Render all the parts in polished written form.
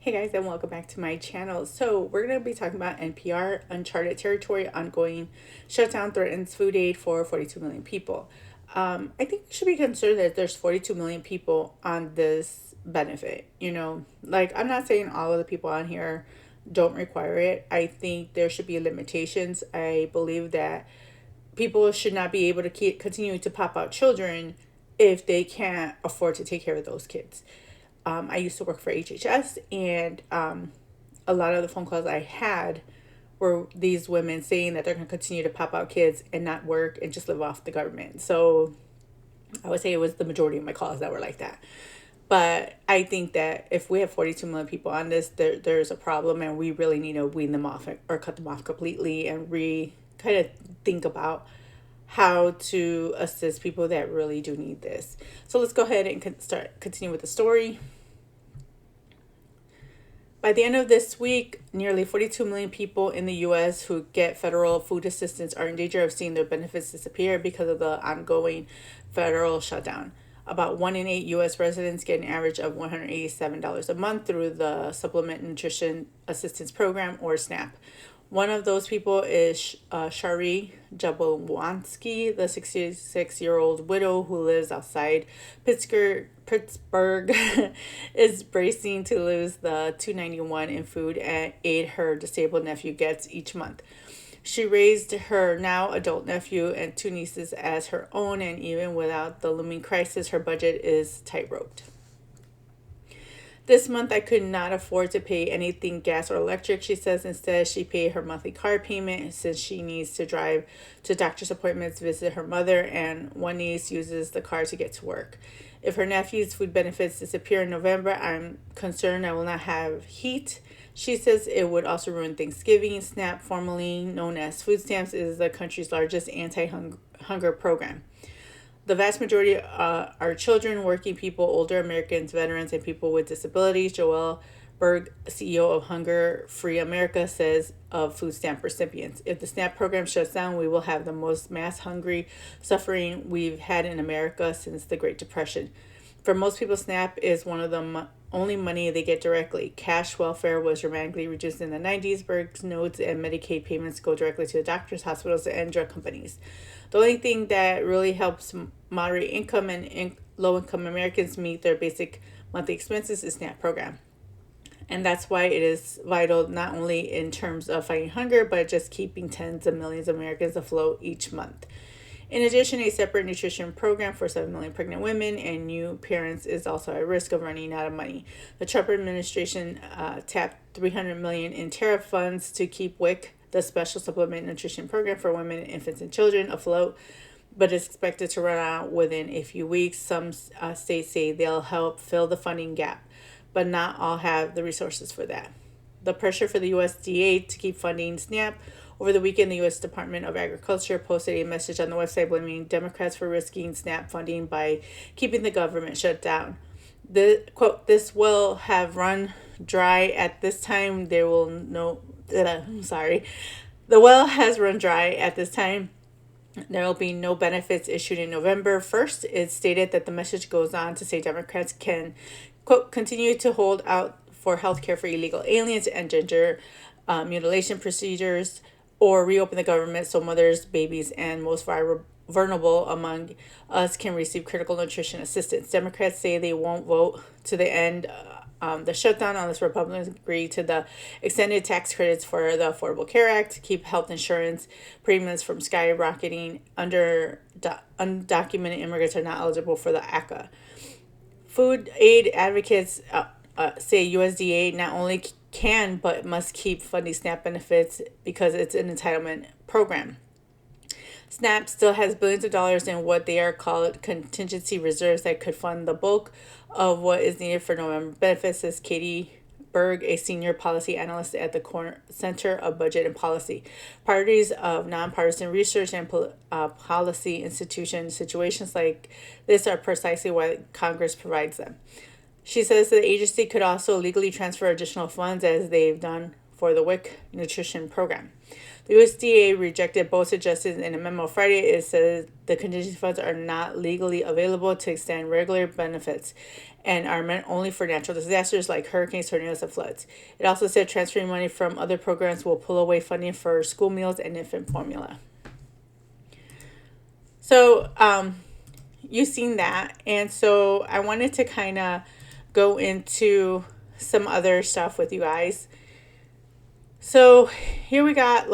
Hey guys, and welcome back to my channel. So we're going to be talking about NPR, uncharted territory, ongoing shutdown threatens food aid for 42 million people. I think we should be concerned that there's 42 million people on this benefit. Like I'm not saying all of the people on here don't require it. I think there should be limitations. I believe that people should not be able to continue to pop out children if they can't afford to take care of those kids. I used to work for HHS, and a lot of the phone calls I had were these women saying that they're going to continue to pop out kids and not work and just live off the government. So I would say it was the majority of my calls that were like that. But I think that if we have 42 million people on this, there's a problem, and we really need to wean them off or cut them off completely and kind of think about how to assist people that really do need this. So let's go ahead and continue with the story. By the end of this week, nearly 42 million people in the U.S. who get federal food assistance are in danger of seeing their benefits disappear because of the ongoing federal shutdown. About 1 in 8 U.S. residents get an average of $187 a month through the Supplement Nutrition Assistance Program, or SNAP. One of those people is Shari Jablonski, the 66-year-old widow who lives outside Pittsburgh is bracing to lose the $291 in food and aid her disabled nephew gets each month. She raised her now adult nephew and 2 nieces as her own, and even without the looming crisis, her budget is tight-roped. This month, I could not afford to pay anything gas or electric, she says. Instead, she paid her monthly car payment since she needs to drive to doctor's appointments, visit her mother, and one niece uses the car to get to work. If her nephew's food benefits disappear in November, I'm concerned I will not have heat. She says it would also ruin Thanksgiving. SNAP, formerly known as Foodstamps, is the country's largest anti-hunger program. The vast majority are children, working people, older Americans, veterans, and people with disabilities. Joel Berg, CEO of Hunger Free America, says of food stamp recipients, if the SNAP program shuts down, we will have the most mass hungry suffering we've had in America since the Great Depression. For most people, SNAP is one of the only money they get directly. Cash welfare was dramatically reduced in the 90s. Berg notes, and Medicaid payments go directly to the doctors, hospitals, and drug companies. The only thing that really helps moderate income and low-income Americans meet their basic monthly expenses is SNAP program. And that's why it is vital, not only in terms of fighting hunger, but just keeping tens of millions of Americans afloat each month. In addition, a separate nutrition program for 7 million pregnant women and new parents is also at risk of running out of money. The Trump administration tapped $300 million in tariff funds to keep WIC, the Special Supplement Nutrition Program for women, infants, and children, afloat, but is expected to run out within a few weeks. Some states say they'll help fill the funding gap, but not all have the resources for that. The pressure for the USDA to keep funding SNAP. Over the weekend, the U.S. Department of Agriculture posted a message on the website blaming Democrats for risking SNAP funding by keeping the government shut down. Quote, this will have run dry at this time. The well has run dry at this time. There will be no benefits issued in November 1st. It stated that the message goes on to say Democrats can, quote, continue to hold out for health care for illegal aliens and gender mutilation procedures, or reopen the government so mothers, babies, and most vulnerable among us can receive critical nutrition assistance. Democrats say they won't vote to the end the shutdown unless Republicans agree to the extended tax credits for the Affordable Care Act to keep health insurance premiums from skyrocketing. Undocumented immigrants are not eligible for the ACA. Food aid advocates say USDA not only can but must keep funding SNAP benefits because it's an entitlement program. SNAP still has billions of dollars in what they are called contingency reserves that could fund the bulk of what is needed for November benefits, says Katie Berg, a senior policy analyst at the Center of Budget and Policy. Priorities of nonpartisan research and policy institutions. Situations like this are precisely why Congress provides them. She says the agency could also legally transfer additional funds as they've done for the WIC nutrition program. The USDA rejected both suggestions in a memo Friday. It says the contingency funds are not legally available to extend regular benefits and are meant only for natural disasters like hurricanes, tornadoes, and floods. It also said transferring money from other programs will pull away funding for school meals and infant formula. So, you've seen that. And so I wanted to kind of go into some other stuff with you guys. So here we got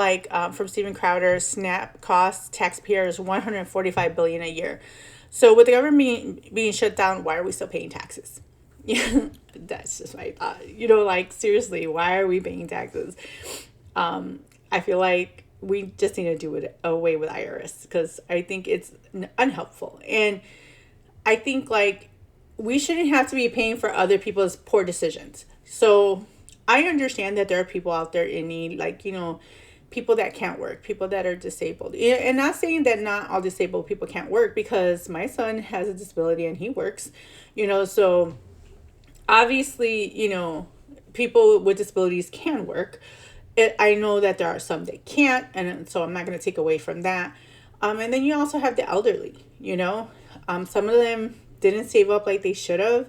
from Steven Crowder, SNAP costs taxpayers $145 billion a year. So with the government being shut down, why are we still paying taxes? Yeah, that's just my thought. Seriously, why are we paying taxes? I feel like we just need to do it away with IRS because I think it's unhelpful. And I think we shouldn't have to be paying for other people's poor decisions. So I understand that there are people out there in need, people that can't work, people that are disabled. And not saying that not all disabled people can't work, because my son has a disability and he works, so obviously, people with disabilities can work. I know that there are some that can't, and so I'm not going to take away from that. And then you also have the elderly, some of them didn't save up like they should have.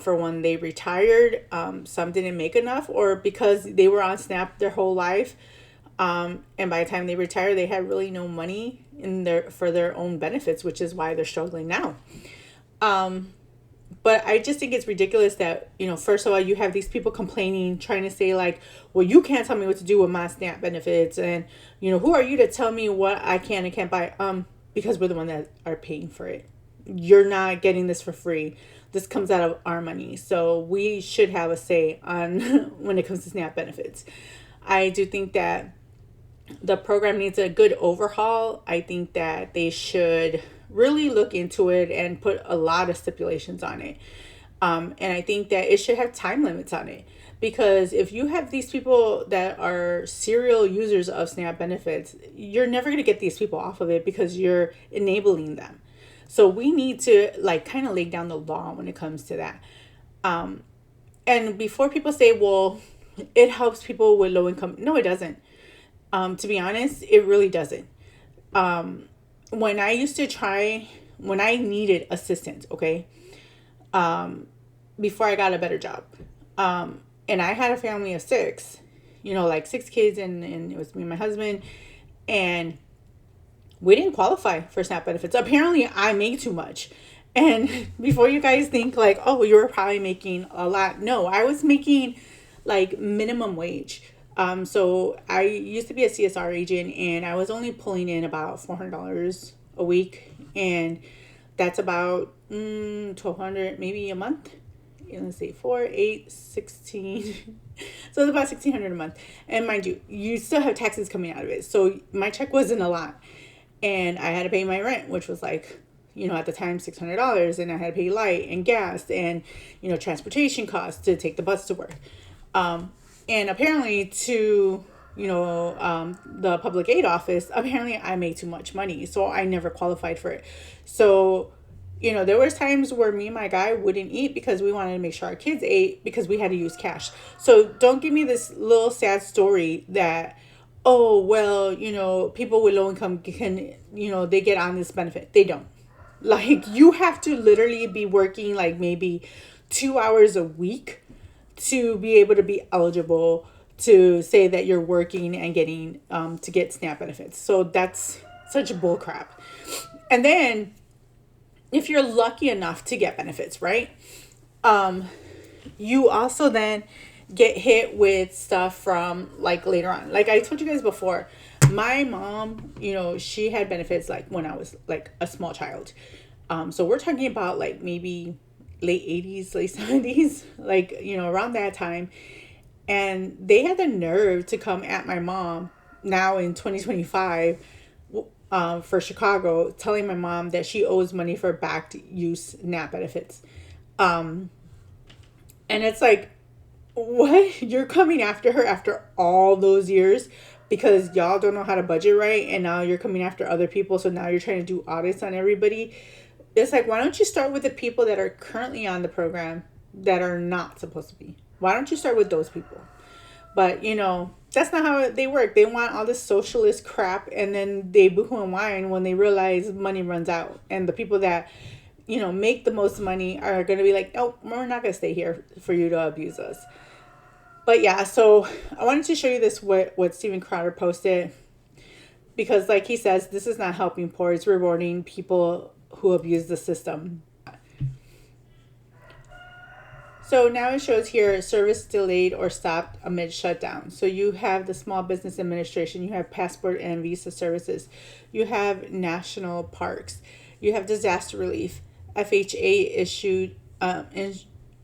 For when they retired, some didn't make enough, or because they were on SNAP their whole life, and by the time they retired, they had really no money for their own benefits, which is why they're struggling now. But I just think it's ridiculous that, first of all, you have these people complaining, trying to say well, you can't tell me what to do with my SNAP benefits, and who are you to tell me what I can and can't buy? Because we're the ones that are paying for it. You're not getting this for free. This comes out of our money. So we should have a say on when it comes to SNAP benefits. I do think that the program needs a good overhaul. I think that they should really look into it and put a lot of stipulations on it. And I think that it should have time limits on it. Because if you have these people that are serial users of SNAP benefits, you're never going to get these people off of it because you're enabling them. So we need to kind of lay down the law when it comes to that. And before people say, well, it helps people with low income. No, it doesn't. To be honest, it really doesn't. When I needed assistance, okay, before I got a better job, and I had a family of 6, 6 kids, and it was me and my husband, and we didn't qualify for SNAP benefits. Apparently, I make too much. And before you guys think oh, you were probably making a lot. No, I was making minimum wage. So I used to be a CSR agent, and I was only pulling in about $400 a week. And that's about $1,200 maybe a month. Let's see, 4, 8, 16. So it's about $1,600 a month. And mind you, you still have taxes coming out of it. So my check wasn't a lot. And I had to pay my rent, which was at the time, $600. And I had to pay light and gas and, transportation costs to take the bus to work. And apparently to, the public aid office, apparently I made too much money. So I never qualified for it. So, there was times where me and my guy wouldn't eat because we wanted to make sure our kids ate because we had to use cash. So don't give me this little sad story that, oh, well, people with low income can, they get on this benefit. They don't. You have to literally be working maybe 2 hours a week to be able to be eligible to say that you're working and getting, to get SNAP benefits. So that's such bull crap. And then if you're lucky enough to get benefits, right? You also then get hit with stuff from later on. I told you guys before, my mom, she had benefits when I was a small child. So we're talking about maybe late 80s, late 70s, around that time. And they had the nerve to come at my mom now in 2025 for Chicago, telling my mom that she owes money for back use SNAP benefits. And it's what? You're coming after her after all those years because y'all don't know how to budget right, and now you're coming after other people, so now you're trying to do audits on everybody. It's why don't you start with the people that are currently on the program that are not supposed to be? Why don't you start with those people? But, That's not how they work. They want all this socialist crap, and then they boohoo and whine when they realize money runs out. And the people that, make the most money are going to be like, oh, we're not going to stay here for you to abuse us. But yeah, so I wanted to show you this, what Steven Crowder posted, because like he says, this is not helping poor. It's rewarding people who abuse the system. So now it shows here service delayed or stopped amid shutdown. So you have the Small Business Administration, you have passport and visa services, you have national parks, you have disaster relief, FHA issued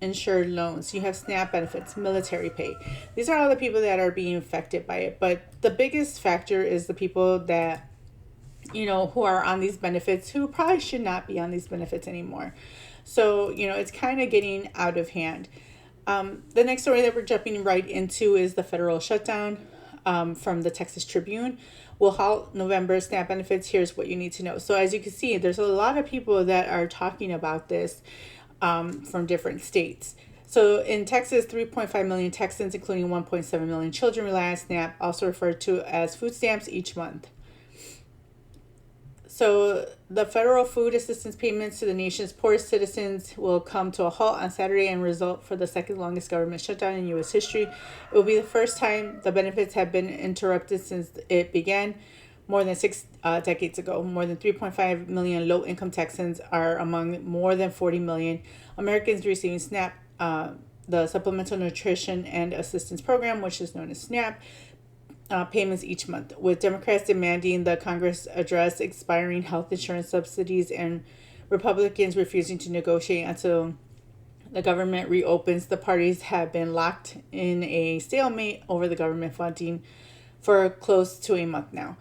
insured loans, you have SNAP benefits, military pay. These are all the people that are being affected by it. But the biggest factor is the people that, who are on these benefits, who probably should not be on these benefits anymore. So, it's kind of getting out of hand. The next story that we're jumping right into is the federal shutdown from the Texas Tribune. Will halt November SNAP benefits. Here's what you need to know. So as you can see, there's a lot of people that are talking about this from different states. So in Texas, 3.5 million Texans, including 1.7 million children, rely on SNAP, also referred to as Foodstamps, each month. So the federal food assistance payments to the nation's poorest citizens will come to a halt on Saturday and result for the second longest government shutdown in U.S. history. It will be the first time the benefits have been interrupted since it began more than 6 decades ago. More than 3.5 million low-income Texans are among more than 40 million Americans receiving SNAP, the Supplemental Nutrition and Assistance Program, which is known as SNAP. Payments each month, with Democrats demanding the Congress address expiring health insurance subsidies and Republicans refusing to negotiate until the government reopens. The parties have been locked in a stalemate over the government funding for close to a month now.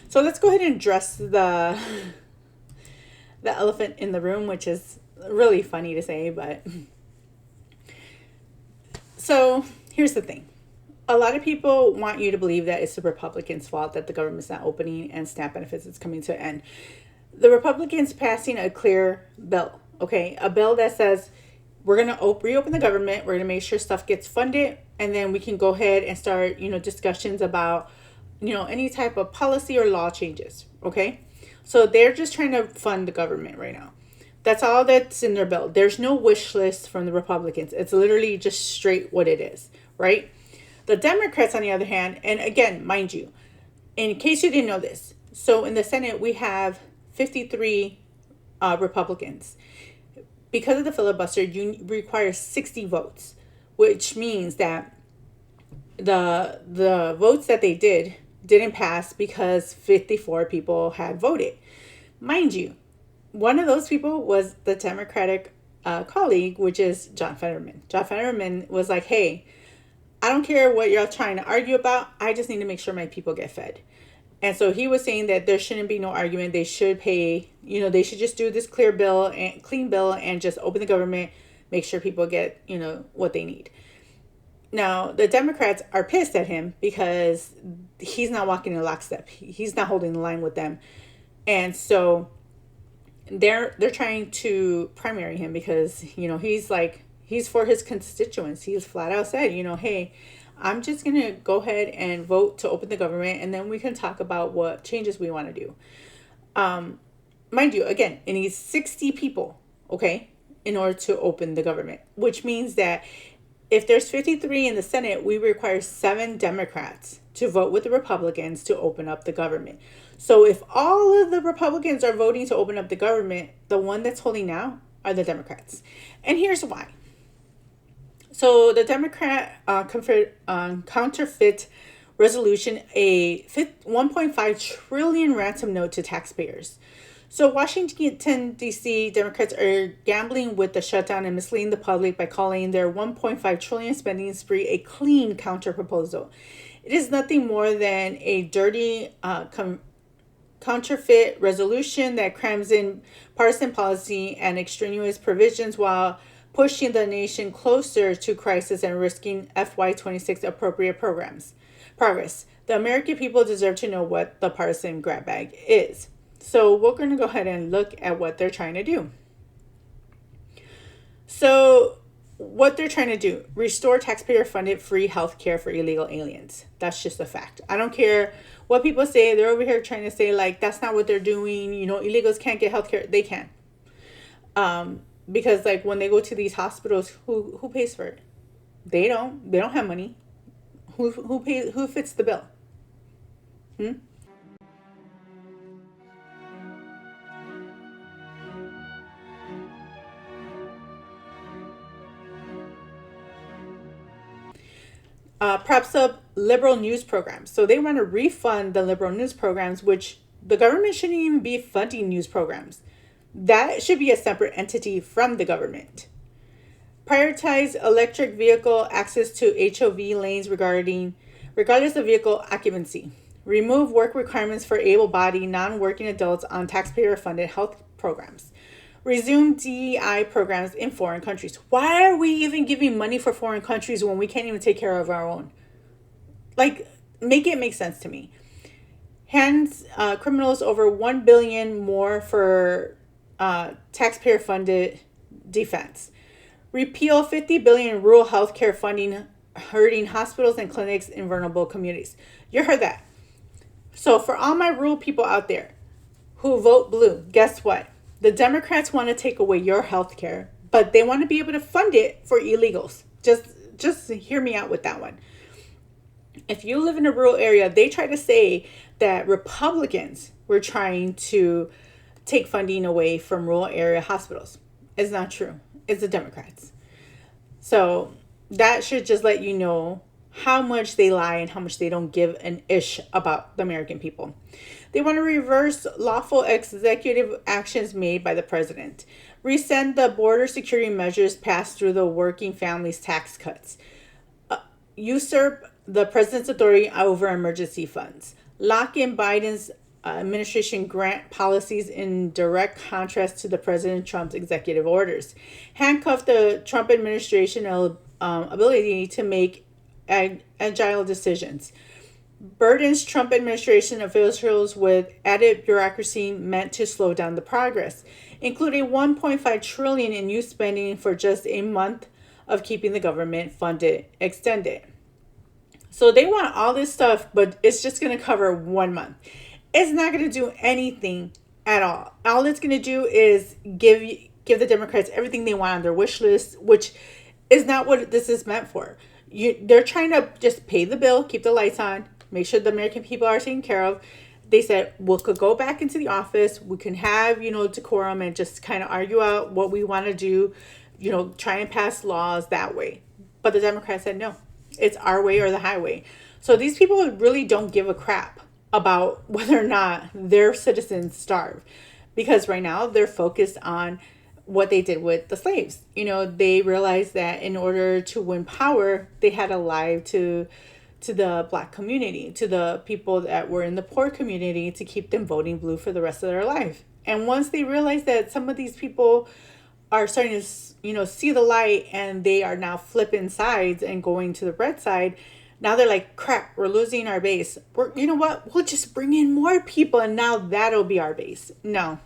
So let's go ahead and address the elephant in the room, which is really funny to say, but so here's the thing. A lot of people want you to believe that it's the Republicans' fault that the government's not opening and SNAP benefits is coming to an end. The Republicans passing a clear bill, okay? A bill that says we're going to reopen the government, we're going to make sure stuff gets funded, and then we can go ahead and start, discussions about, any type of policy or law changes, okay? So they're just trying to fund the government right now. That's all that's in their bill. There's no wish list from the Republicans. It's literally just straight what it is, right? The Democrats, on the other hand, and again, mind you, in case you didn't know this, so in the Senate, we have 53 Republicans. Because of the filibuster, you require 60 votes, which means that the votes that they didn't pass because 54 people had voted. Mind you, one of those people was the Democratic colleague, which is John Fetterman. John Fetterman was like, hey, I don't care what you're trying to argue about. I just need to make sure my people get fed. And so he was saying that there shouldn't be no argument. They should pay, they should just do this clean bill and just open the government, make sure people get, what they need. Now, the Democrats are pissed at him because he's not walking in lockstep. He's not holding the line with them. And so they're trying to primary him because, he's for his constituents. He's flat out said, hey, I'm just going to go ahead and vote to open the government, and then we can talk about what changes we want to do. Mind you, again, it needs 60 people, okay, in order to open the government, which means that if there's 53 in the Senate, we require 7 Democrats to vote with the Republicans to open up the government. So if all of the Republicans are voting to open up the government, the one that's holding now are the Democrats. And here's why. So the Democrat counterfeit resolution, a 1.5 trillion ransom note to taxpayers. So Washington, D.C. Democrats are gambling with the shutdown and misleading the public by calling their 1.5 trillion spending spree a clean counterproposal. It is nothing more than a dirty counterfeit resolution that crams in partisan policy and extraneous provisions while pushing the nation closer to crisis and risking FY26 appropriate progress. The American people deserve to know what the partisan grab bag is. So we're going to go ahead and look at what they're trying to do. So what they're trying to do, restore taxpayer funded free health care for illegal aliens. That's just a fact. I don't care what people say. They're over here trying to say like that's not what they're doing. Illegals can't get health care. They can. Because like when they go to these hospitals, who pays for it? They don't. They don't have money. Who pays? Who fits the bill? Hmm? Props up liberal news programs. So they want to refund the liberal news programs, which the government shouldn't even be funding news programs. That should be a separate entity from the government. Prioritize electric vehicle access to HOV lanes regardless of vehicle occupancy. Remove work requirements for able-bodied, non-working adults on taxpayer-funded health programs. Resume DEI programs in foreign countries. Why are we even giving money for foreign countries when we can't even take care of our own? Like, make it make sense to me. Hands criminals over $1 billion more for taxpayer-funded defense. Repeal $50 billion in rural healthcare funding, hurting hospitals and clinics in vulnerable communities. You heard that. So for all my rural people out there who vote blue, guess what? The Democrats want to take away your health care, but they want to be able to fund it for illegals. Just hear me out with that one. If you live in a rural area, they try to say that Republicans were trying to take funding away from rural area hospitals. It's not true. It's the Democrats. So that should just let you know how much they lie and how much they don't give an ish about the American people. They want to reverse lawful executive actions made by the president. Rescind the border security measures passed through the working families tax cuts. Usurp the president's authority over emergency funds. Lock in Biden's administration grant policies in direct contrast to the President Trump's executive orders. Handcuff the Trump administration ability to make agile decisions. Burdens Trump administration officials with added bureaucracy meant to slow down the progress, including $1.5 trillion in new spending for just a month of keeping the government funded extended. So they want all this stuff, but it's just going to cover 1 month. It's not going to do anything at all. All it's going to do is give the Democrats everything they want on their wish list, which is not what this is meant for. They're trying to just pay the bill, keep the lights on, make sure the American people are taken care of. They said, we could go back into the office. We can have, decorum and just kind of argue out what we want to do, try and pass laws that way. But the Democrats said, no, it's our way or the highway. So these people really don't give a crap about whether or not their citizens starve, because right now they're focused on what they did with the slaves. They realized that in order to win power, they had to lie to the Black community, to the people that were in the poor community, to keep them voting blue for the rest of their life. And once they realized that some of these people are starting to, see the light, and they are now flipping sides and going to the red side, now they're like, crap, we're losing our base. You know what? We'll just bring in more people, and now that'll be our base. No,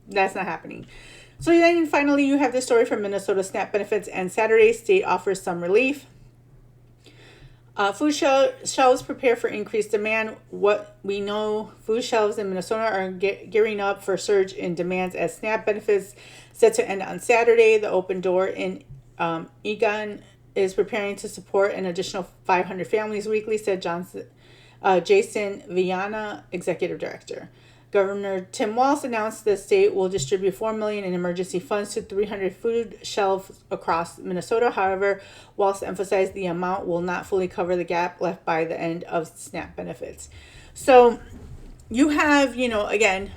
that's not happening. So then finally, you have the story from Minnesota SNAP benefits, and Saturday state offers some relief. Food shelves prepare for increased demand. What we know, food shelves in Minnesota are gearing up for surge in demands as SNAP benefits set to end on Saturday. The Open Door in Egon is preparing to support an additional 500 families weekly, said Jason Viana, executive director. Governor Tim Walz announced the state will distribute $4 million in emergency funds to 300 food shelves across Minnesota. However, Walz emphasized the amount will not fully cover the gap left by the end of SNAP benefits. So you have, then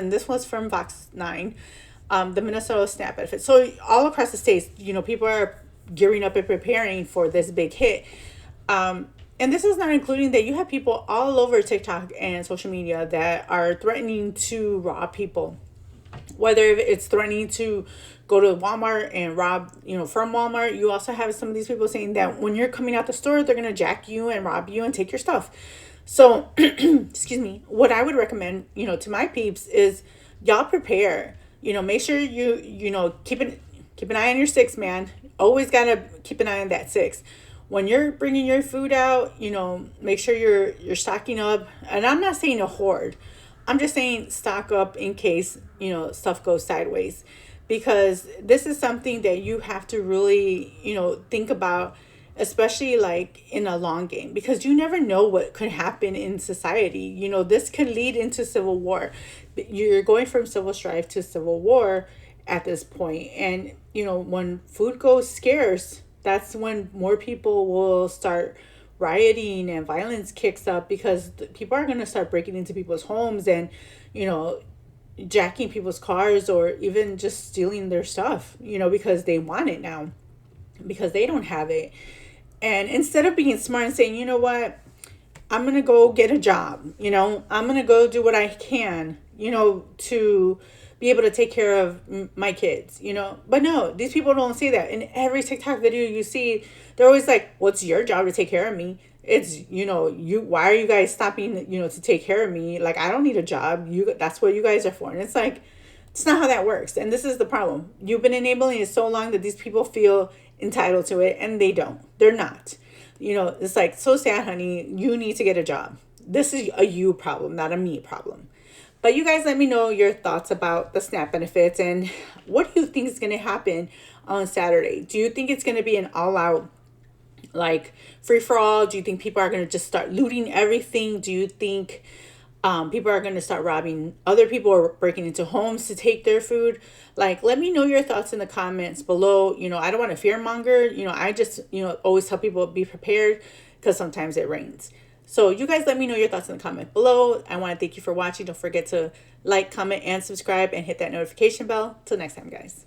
this was from Fox 9, the Minnesota SNAP benefits. So all across the states, people are gearing up and preparing for this big hit. And this is not including that you have people all over TikTok and social media that are threatening to rob people. Whether it's threatening to go to Walmart and rob, from Walmart. You also have some of these people saying that when you're coming out the store, they're going to jack you and rob you and take your stuff. So, excuse me, what I would recommend, to my peeps is y'all prepare. Make sure you keep an eye on your six, man. always got to keep an eye on that 6. When you're bringing your food out, make sure you're stocking up. And I'm not saying a hoard. I'm just saying stock up in case, stuff goes sideways. Because this is something that you have to really, think about, especially like in a long game, because you never know what could happen in society. This could lead into civil war. You're going from civil strife to civil war at this point. And, when food goes scarce, that's when more people will start rioting and violence kicks up, because people are going to start breaking into people's homes and, jacking people's cars, or even just stealing their stuff, because they want it now, because they don't have it. And instead of being smart and saying, you know what, I'm going to go get a job, I'm going to go do what I can, to be able to take care of my kids, But no, these people don't say that. In every TikTok video you see, they're always like, what's your job to take care of me? It's, why are you guys stopping, to take care of me? Like, I don't need a job. That's what you guys are for. And it's like, it's not how that works. And this is the problem. You've been enabling it so long that these people feel entitled to it, and they don't. They're not. It's like, so sad, honey. You need to get a job. This is a you problem, not a me problem. But you guys let me know your thoughts about the SNAP benefits, and what do you think is going to happen on Saturday? Do you think it's going to be an all-out, like, free-for-all? Do you think people are going to just start looting everything? Do you think people are going to start robbing other people or breaking into homes to take their food? Like, let me know your thoughts in the comments below. I don't want to fearmonger. I just, always tell people be prepared, because sometimes it rains. So you guys let me know your thoughts in the comment below. I want to thank you for watching. Don't forget to like, comment, and subscribe, and hit that notification bell. Till next time, guys.